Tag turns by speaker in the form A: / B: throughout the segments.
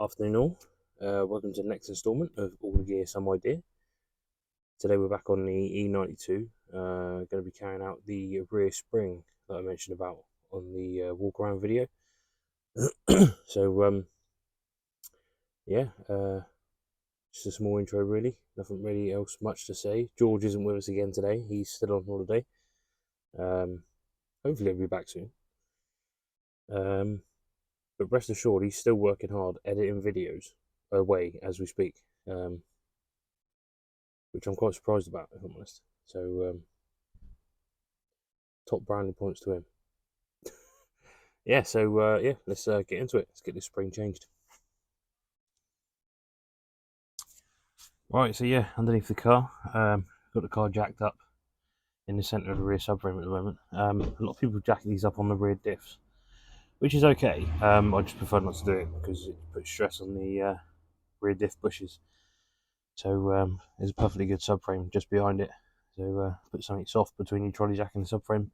A: Afternoon all, welcome to the next instalment of All the Gear Some Idea. Today we're back on the E92, going to be carrying out the rear spring that I mentioned about on the walk around video. So just a small intro really, nothing really else much to say. George isn't with us again today, he's still on holiday. Hopefully he'll be back soon. But rest assured, he's still working hard, editing videos away as we speak, which I'm quite surprised about, if I'm honest. So, top brownie points to him. Let's get into it. Let's get this spring changed. Right, so underneath the car, got the car jacked up in the centre of the rear subframe at the moment. A lot of people jack these up on the rear diffs, which is okay. I just prefer not to do it because it puts stress on the rear diff bushes. So there's a perfectly good subframe just behind it. So put something soft between your trolley jack and the subframe,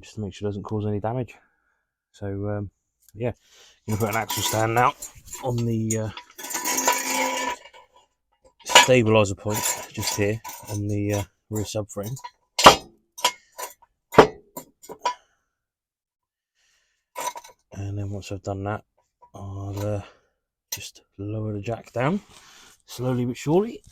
A: just to make sure it doesn't cause any damage. So I'm gonna put an axle stand now on the stabilizer point just here on the rear subframe. And then once I've done that, I'll just lower the jack down slowly but surely.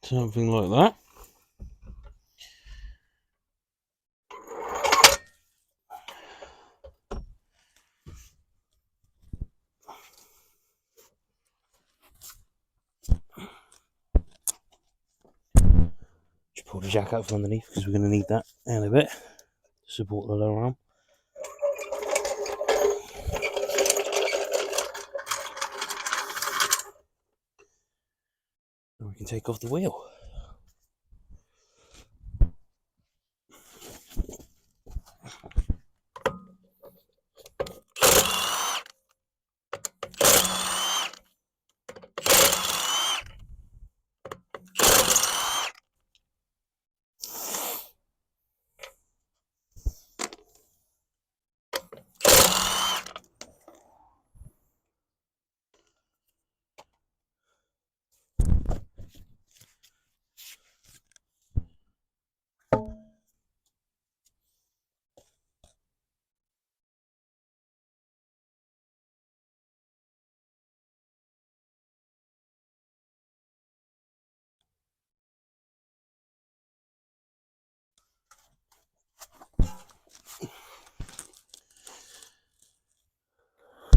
A: Something like that. Just pull the jack out from underneath because we're going to need that in a bit to support the lower arm. And we can take off the wheel.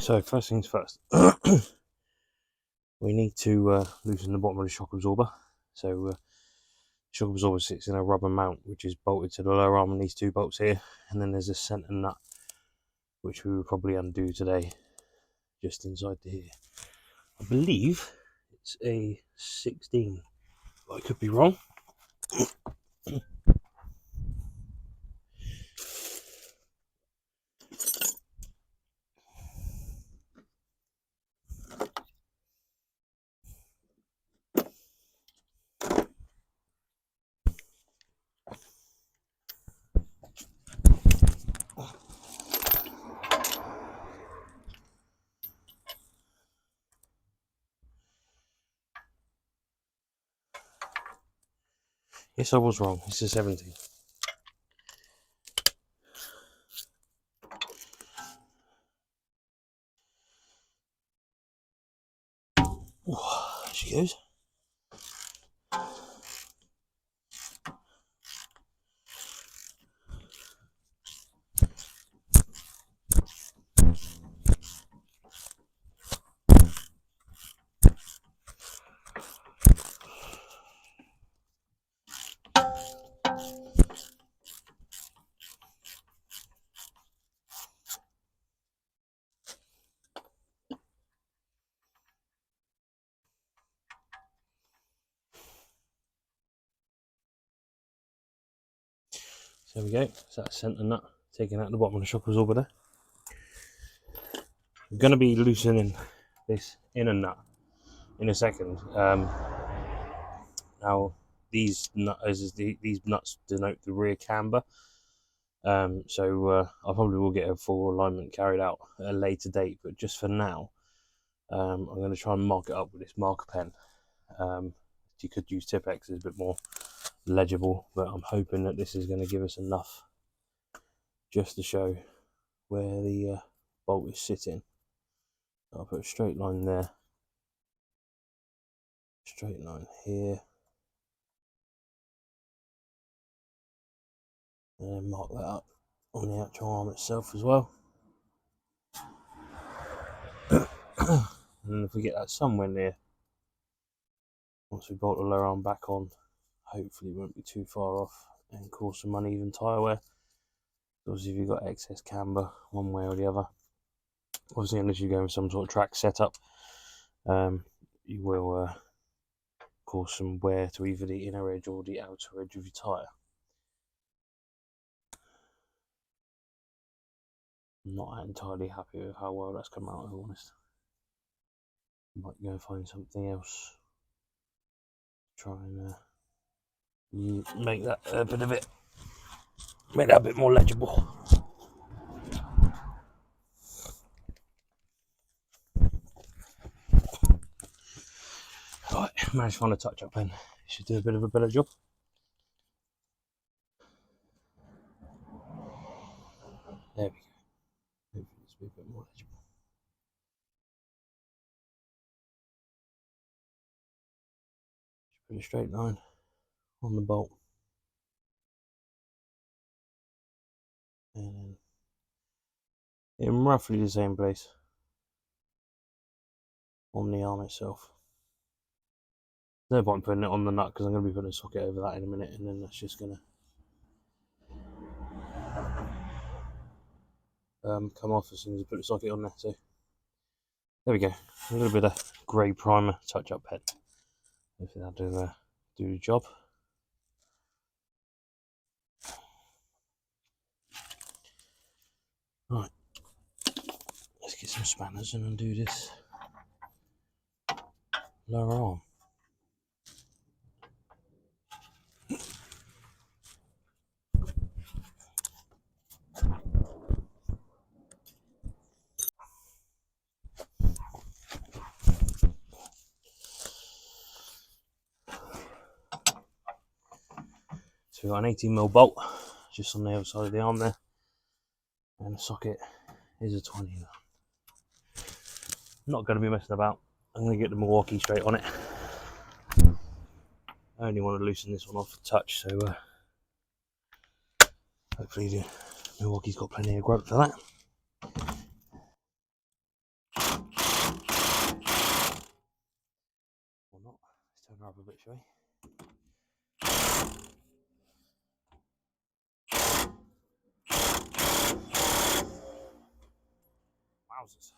A: So first things first, we need to loosen the bottom of the shock absorber. So shock absorber sits in a rubber mount which is bolted to the lower arm and these two bolts here, and then there's a centre nut which we will probably undo today just inside the here. I believe it's a 16, but I could be wrong. Yes, I was wrong. It's a 17. Oh, there she goes. There we go. So that's centre nut taken out the bottom of the shock absorber there. I'm going to be loosening this inner nut in a second. Now these nuts denote the rear camber. So I probably will get a full alignment carried out at a later date, but just for now, I'm going to try and mark it up with this marker pen. You could use Tipp-Ex, it's a bit more legible, but I'm hoping that this is going to give us enough just to show where the bolt is sitting. I'll put a straight line there, straight line here, and then mark that up on the actual arm itself as well. And if we get that somewhere near, once we bolt the lower arm back on, hopefully it won't be too far off and cause some uneven tyre wear. Obviously, if you've got excess camber one way or the other, obviously unless you go with some sort of track setup, you will cause some wear to either the inner edge or the outer edge of your tyre. I'm not entirely happy with how well that's come out, if I'm honest. Might go and find something else. Try and make that a bit of it, make that a bit more legible. Right, managed to find a touch-up pen. Should do a bit of a better job. There we go. Hopefully this will be a bit more legible. Just put a straight line on the bolt. And in roughly the same place on the arm itself. No point putting it on the nut because I'm going to be putting a socket over that in a minute, and then that's just going to come off as soon as I put the socket on there. So there we go, a little bit of grey primer touch-up pen. Hopefully that'll do the job. Right, let's get some spanners and undo this lower arm. So we've got an 18mm bolt just on the other side of the arm there, and the socket is a 20mm. I'm not going to be messing about. I'm going to get the Milwaukee straight on it. I only want to loosen this one off a touch, so hopefully the Milwaukee's got plenty of grip for that. Or not. Let's turn her up a bit, shall we? Wowzers.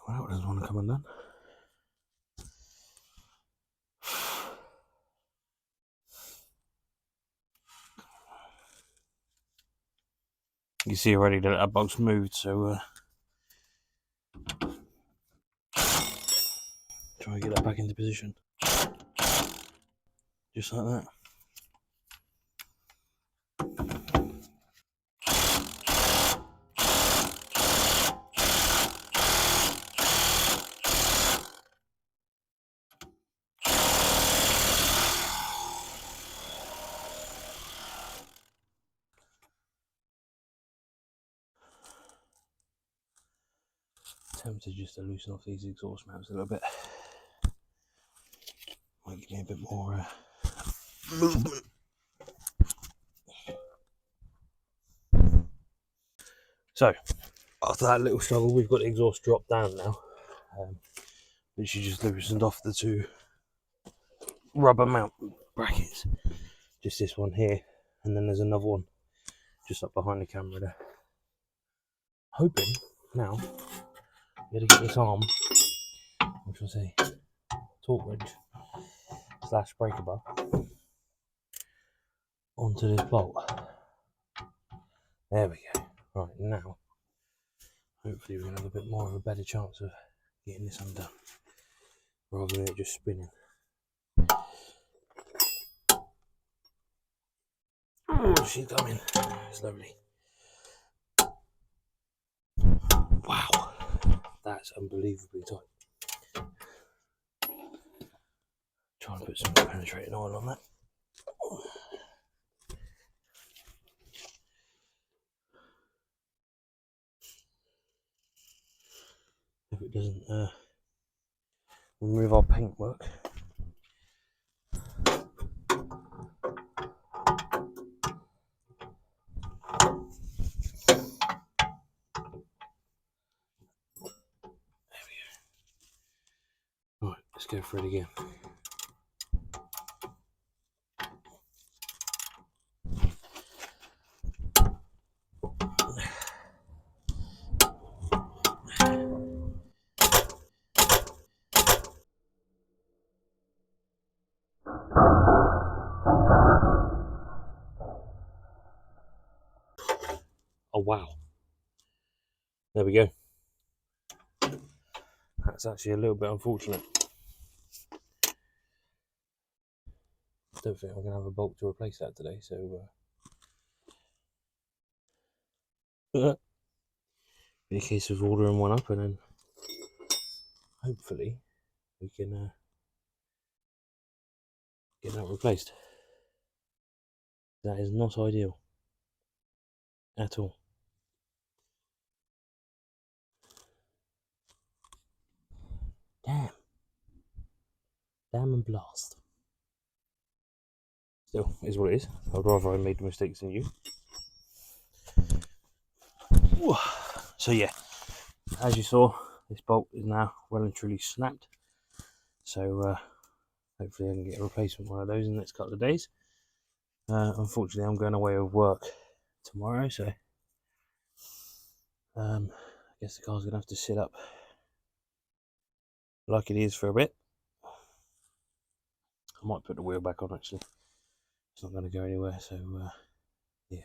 A: Well, there's one coming then. You see already that that box moved, so try and get that back into position. Just like that. Tempted just to loosen off these exhaust mounts a little bit. get a bit more movement. So, after that little struggle, we've got the exhaust dropped down now. Literally just loosened off the two rubber mount brackets. Just this one here, and then there's another one just up behind the camera there. Hoping now we got to get this arm, which was a torque wrench / breaker bar, onto this bolt. There we go. Right, now hopefully we're going to have a bit more of a better chance of getting this undone rather than it just spinning. Oh, she's coming slowly. Wow, that's unbelievably tight. Try and put some penetrating oil on that. If it doesn't remove our paintwork. Right, let's go for it again. Oh wow, there we go. That's actually a little bit unfortunate. I don't think I'm going to have a bolt to replace that today, so be a case of ordering one up and then hopefully we can get that replaced. That is not ideal at all. Damn and blast. Still, is what it is. I'd rather I made the mistakes than you. So yeah, as you saw, this bolt is now well and truly snapped. So hopefully I can get a replacement one of those in the next couple of days. Unfortunately, I'm going away with work tomorrow, so I guess the car's going to have to sit up like it is for a bit. I might put the wheel back on actually. It's not going to go anywhere, so yeah.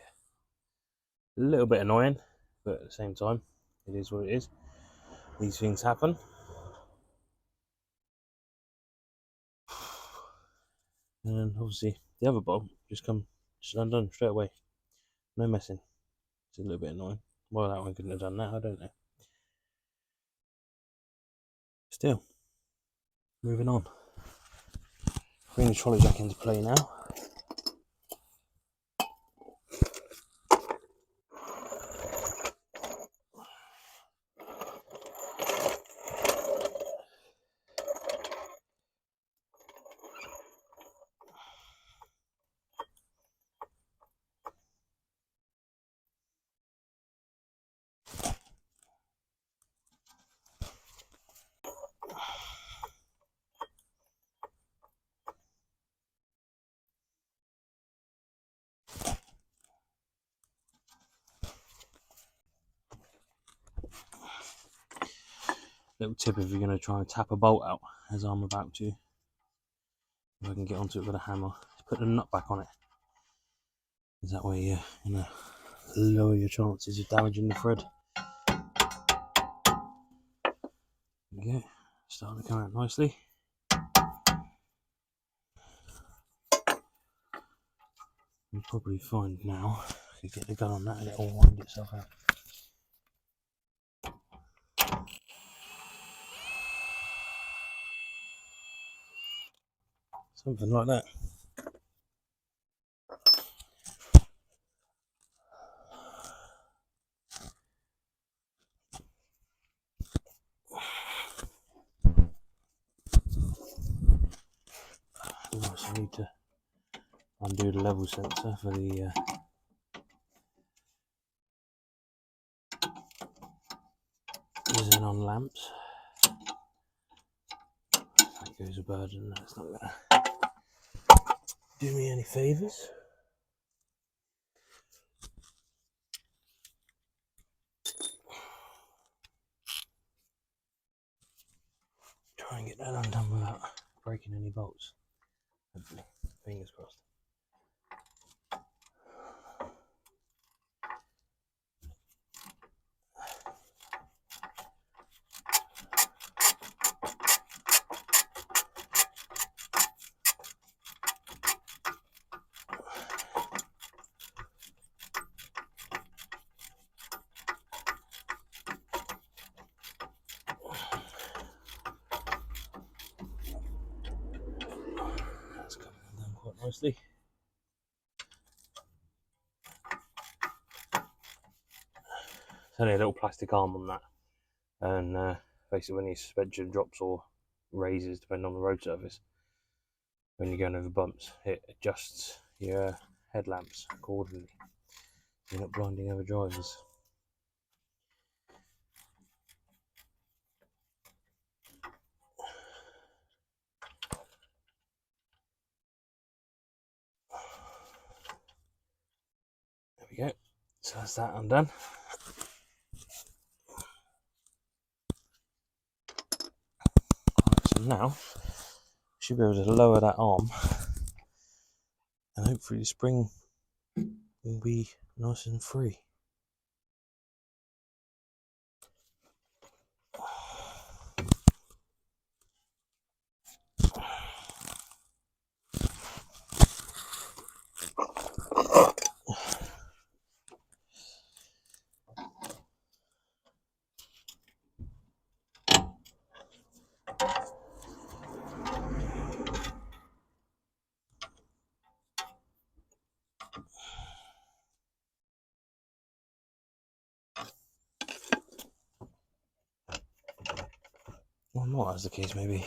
A: A little bit annoying, but at the same time, it is what it is. These things happen. And then obviously the other bolt just undone straight away. No messing. It's a little bit annoying. Well, that one couldn't have done that, I don't know. Still, moving on. Bring the trolley jack into play now. Little tip if you're going to try and tap a bolt out, as I'm about to, if I can get onto it with a hammer, put the nut back on it. Because that way you're going to lower your chances of damaging the thread. There we go, starting to come out nicely. You'll probably find now, if you get the gun on that and it'll wind itself out. Something like that. I need to undo the level sensor for the xenon lamps. That goes a burden, that's not gonna do me any favours. Try and get that undone without breaking any bolts. Hopefully, fingers crossed. That's coming undone quite nicely. There's only a little plastic arm on that, and basically when your suspension drops or raises, depending on the road surface, when you're going over bumps, it adjusts your headlamps accordingly. You're not blinding other drivers. There we go. So that's that undone. Right, so now should be able to lower that arm, and hopefully the spring will be nice and free. Or not, as the case may be.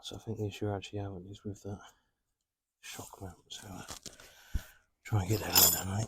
A: So I think the issue actually having is with the shock mount. So try and get that done, right?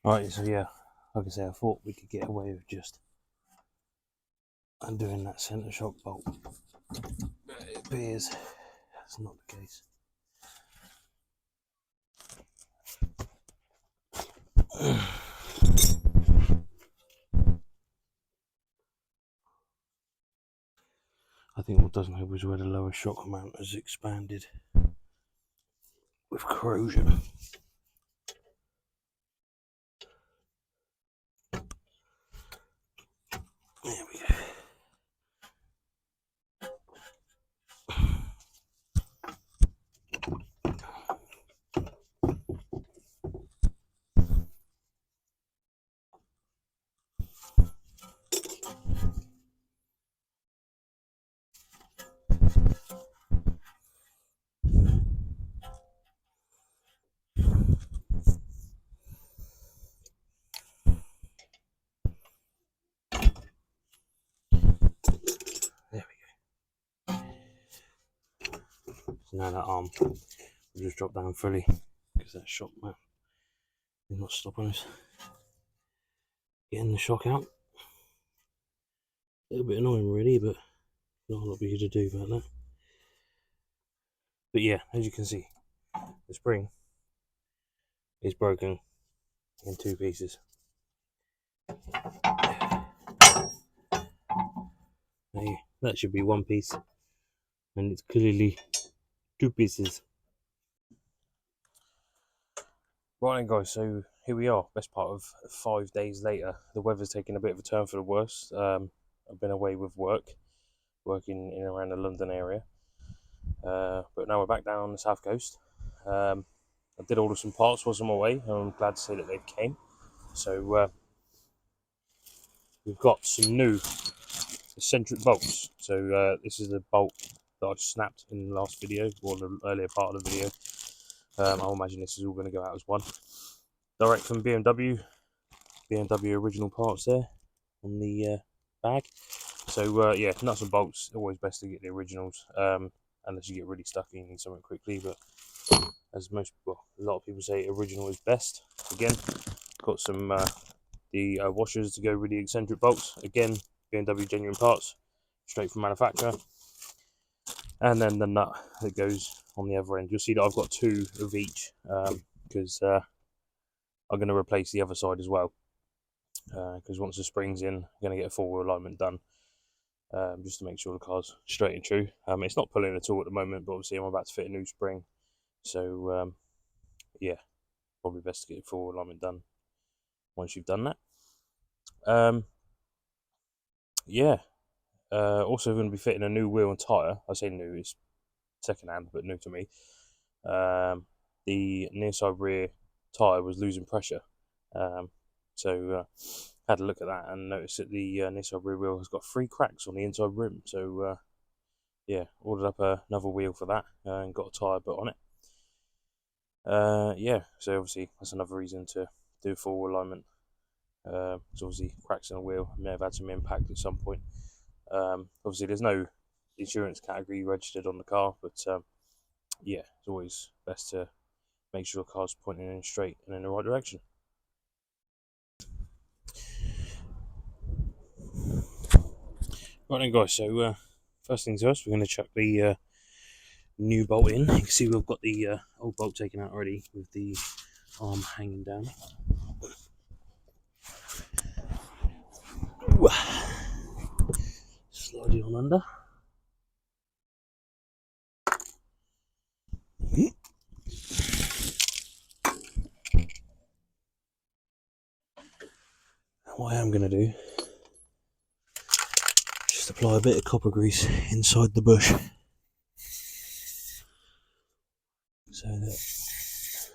A: Right, so yeah, like I say, I thought we could get away with just undoing that centre shock bolt. It appears that's not the case. think what doesn't help is where the lower shock mount has expanded with corrosion. There we go. There we go. So now that arm will just drop down fully because that shock mount is not stopping us getting the shock out. A little bit annoying really, but not a lot we could do about that. But yeah, as you can see, the spring is broken in 2 pieces. Now, that should be 1 piece, and it's clearly 2 pieces. Right then guys, so here we are, best part of 5 days later. The weather's taken a bit of a turn for the worse. I've been away with working in and around the London area. But now we're back down on the south coast. I did order some parts whilst I'm away, and I'm glad to say that they came. So we've got some new eccentric bolts. So this is the bolt that I snapped in the last video, or the earlier part of the video. I'll imagine this is all going to go out as one. Direct from BMW original parts there on the bag. So yeah, nuts and bolts, always best to get the originals, unless you get really stuck and you need something quickly. But as a lot of people say, original is best. Again, got some the washers to go with the eccentric bolts. Again, BMW genuine parts, straight from manufacturer. And then the nut that goes on the other end. You'll see that I've got 2 of each, because I'm going to replace the other side as well. Because once the spring's in, I'm going to get a full alignment done, just to make sure the car's straight and true. It's not pulling at all at the moment, but obviously I'm about to fit a new spring. So yeah, probably best to get a full alignment done once you've done that. Yeah. Also going to be fitting a new wheel and tyre. I say new, it's second hand, but new to me. The near side rear tyre was losing pressure. So had a look at that and noticed that the near side rear wheel has got 3 cracks on the inside rim. So yeah, ordered up another wheel for that and got a tyre put on it. Yeah, so obviously that's another reason to do full alignment. So obviously cracks in the wheel may have had some impact at some point. Obviously there's no insurance category registered on the car, but yeah, it's always best to make sure the car's pointing in straight and in the right direction. Right then guys, so first things first, we're going to chuck the new bolt in. You can see we've got the old bolt taken out already with the arm hanging down. Ooh. Slide it on under. What I am going to do, just apply a bit of copper grease inside the bush, so that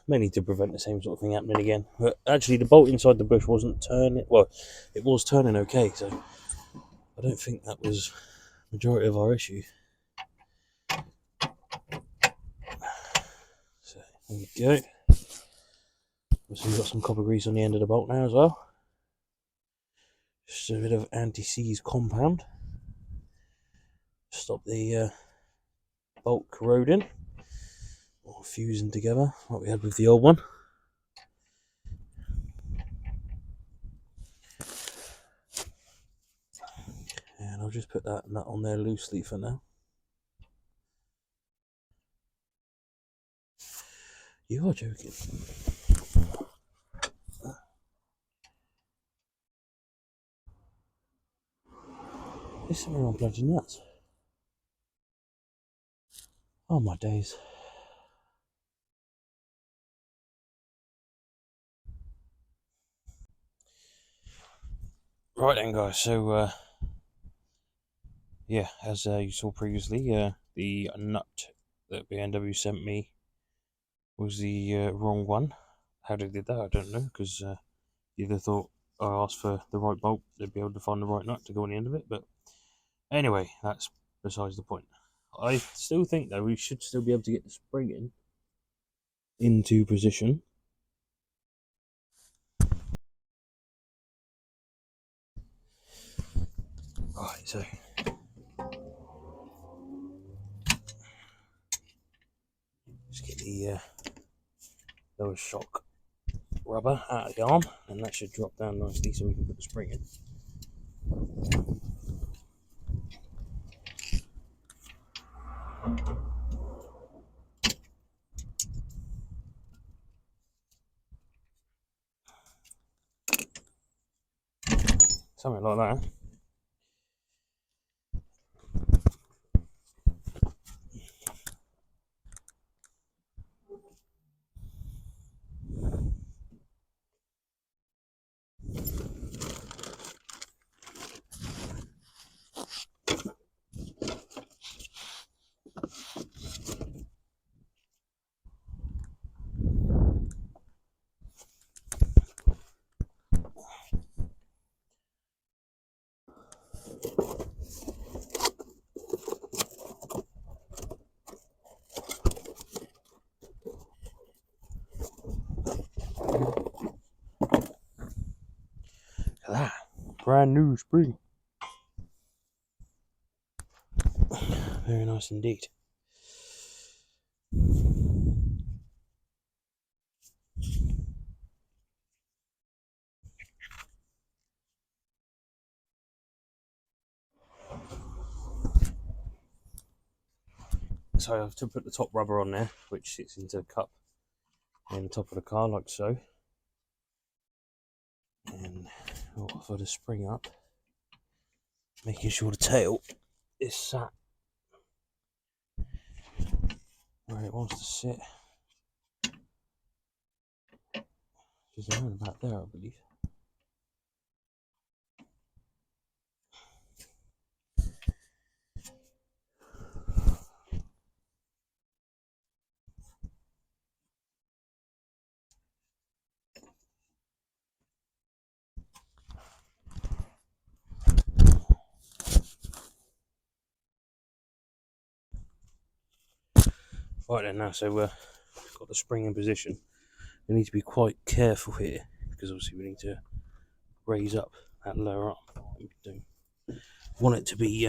A: mainly to prevent the same sort of thing happening again. But actually the bolt inside the bush wasn't turning, well, it was turning okay, so I don't think that was the majority of our issue. So there we go. So we've got some copper grease on the end of the bolt now as well. Just a bit of anti-seize compound. Stop the bolt corroding or fusing together like we had with the old one. And I'll just put that nut on there loosely for now. You are joking. There's something wrong bloody nuts. Oh my days. Right then, guys. So yeah, as you saw previously, the nut that BMW sent me was the wrong one. How they did that, I don't know, because you'd have thought I asked for the right bolt, they'd be able to find the right nut to go on the end of it. But anyway, that's besides the point. I still think though we should still be able to get the spring into position. Right, so just get the lower shock rubber out of the arm, and that should drop down nicely so we can put the spring in. Something like that. Look at that. Brand new spring. Very nice indeed. So I have to put the top rubber on there, which sits into the cup in the top of the car like so. And for the spring up, making sure the tail is sat where it wants to sit. Which is around about there, I believe. Right then, now, so got the spring in position. We need to be quite careful here because obviously we need to raise up that lower arm. We don't want it to be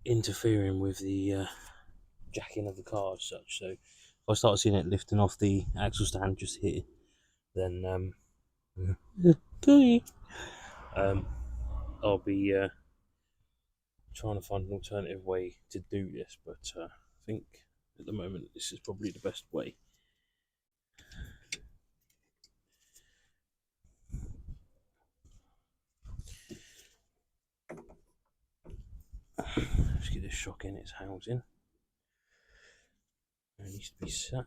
A: interfering with the jacking of the car as such. So if I start seeing it lifting off the axle stand just here, then I'll be trying to find an alternative way to do this, but I think at the moment this is probably the best way. Let's get this shock in its housing. It needs to be sat.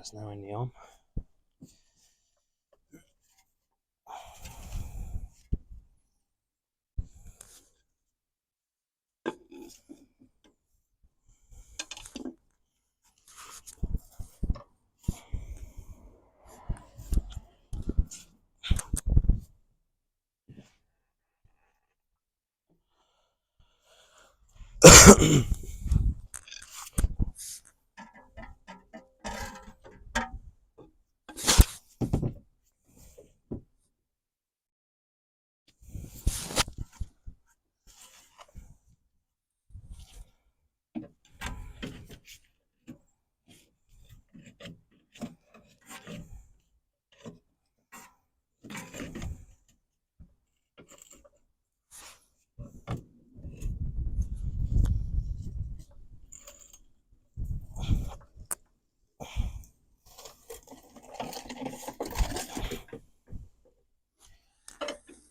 A: That's now in the arm.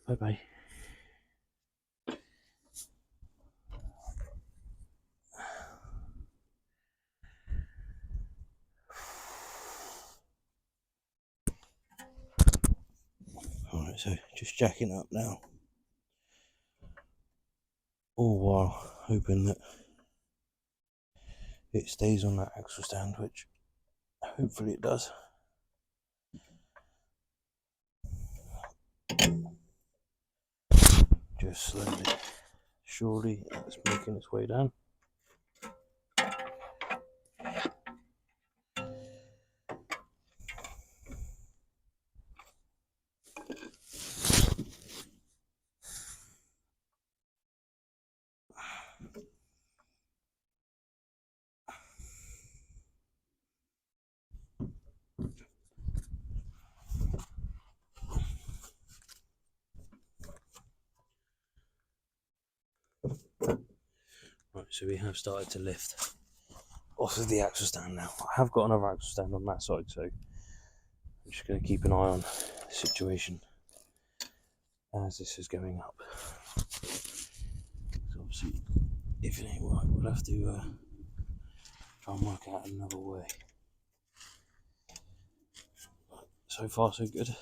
A: Bye bye. Alright, so just jacking up now. All while hoping that it stays on that axle stand, which hopefully it does. Just slowly, surely it's making its way down. Right, so we have started to lift off of the axle stand now. I have got another axle stand on that side, so I'm just going to keep an eye on the situation as this is going up. So obviously, if it ain't right, we'll have to try and work out another way. But so far, so good.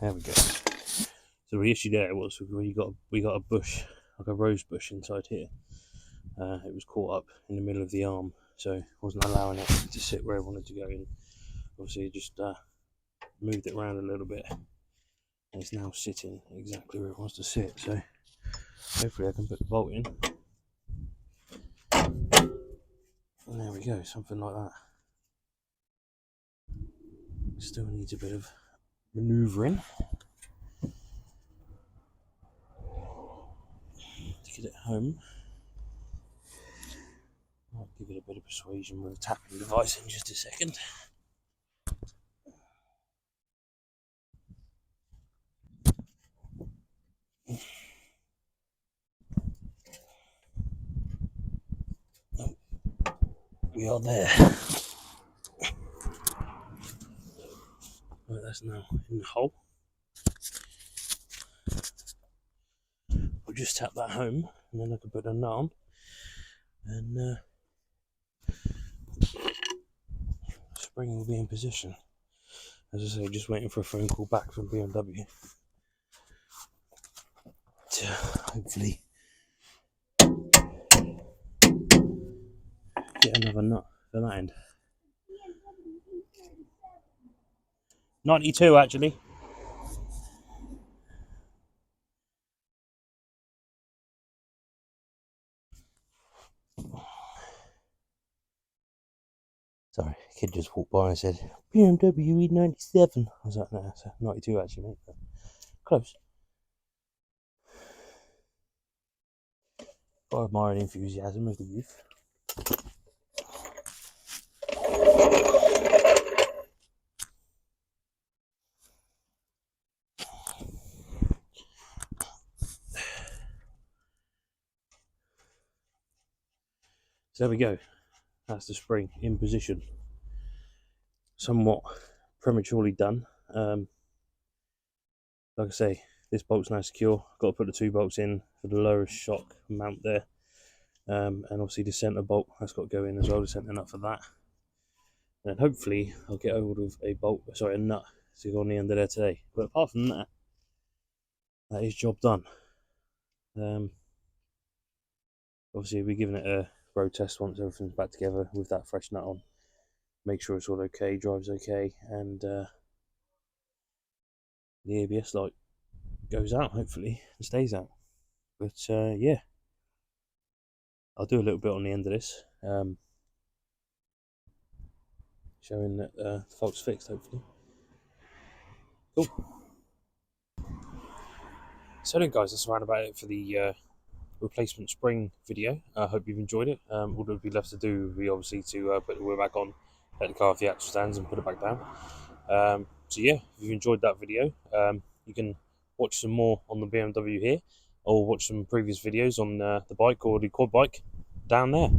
A: There we go. So the issue there was we got a bush, like a rose bush inside here. It was caught up in the middle of the arm, so wasn't allowing it to sit where I wanted to go in. Obviously, just moved it around a little bit, and it's now sitting exactly where it wants to sit. So hopefully, I can put the bolt in, and there we go, something like that. Still needs a bit of manoeuvring to get it home. I'll give it a bit of persuasion with a tapping device in just a second. Oh, we are there. Right, that's now in the hole. We'll just tap that home, and then I can put a nut on, and spring will be in position. As I say, just waiting for a phone call back from BMW to hopefully get another nut for that end. 92 actually. Sorry, a kid just walked by and said BMW E97. I was like, no, it's a 92 actually, mate. But close. I admire the enthusiasm of the youth. So there we go. That's the spring in position. Somewhat prematurely done. like I say, this bolt's now secure. Got to put the 2 bolts in for the lowest shock mount there. And obviously the centre bolt has got to go in as well, the centre nut for that. And hopefully I'll get hold of a nut to go on the end of there today. But apart from that, that is job done. Obviously we'll be giving it a road test once everything's back together with that fresh nut on. Make sure it's all okay, drives okay, and the ABS light goes out hopefully and stays out. But yeah, I'll do a little bit on the end of this, showing that the fault's fixed hopefully. Cool. So then guys, that's around about it for the replacement spring video. I hope you've enjoyed it. All that would be left to do would be obviously to put the wheel back on, let the car off the axle stands and put it back down. So yeah, if you've enjoyed that video, you can watch some more on the BMW here, or watch some previous videos on the bike or the quad bike down there.